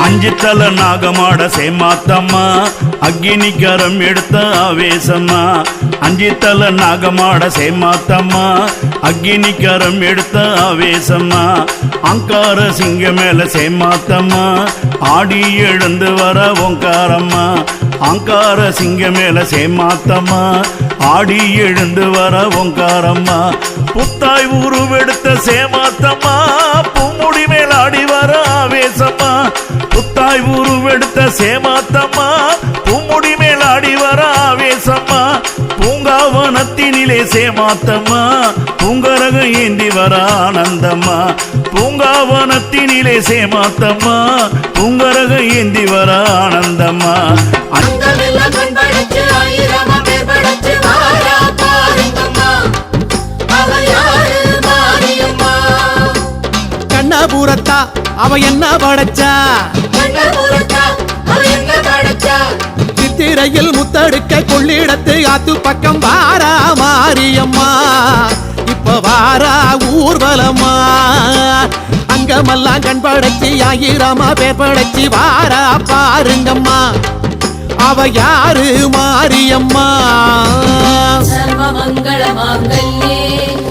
அஞ்சு தல நாகமாட சேமாத்தம்மா அக்னிகரம் எடுத்த ஆவேசம்மா அஞ்சு தல நாகமாட சேமாத்தம்மா அக்னிகரம் எடுத்த ஆவேசம்மா அங்கார சிங்க மேல சேமாத்தம்மா ஆடி எழுந்து வர ஓங்காரம்மா அங்கார சிங்க மேல சேமாத்தம்மா ஆடி எழுந்து வர ஓங்காரம்மா புத்தாய் உருவெடுத்த சேமாத்தம்மா பூமுடி மேல் ஆடி வர ஆவேசம்மா புத்தாய் உருவெடுத்த சேமாத்தம்மா பூமுடி மேல் ஆடி வர ஆவேசம்மா பூங்காவனத்தினிலே சேமாத்தம்மா பூங்கரகம் ஏந்தி வர ஆனந்தம்மா பூங்காவனத்தினிலே சேமாத்தம்மா பூங்கரகம் ஏந்தி வர ஆனந்தம்மா கண்ணபுரத்தா அவ என்ன படைச்சா சித்திரையில் முத்தடுக்க கொள்ளிடத்து ஆத்து பக்கம் வாரா மாரியம்மா இப்ப வாரா ஊர்வலம்மா அங்கமெல்லாம் கண் படைச்சி ஆயிரமா பேர் படைச்சி வாரா பாருங்கம்மா அவ யாரு மாரியம்மா சர்வ மங்கள மாங்கல்யே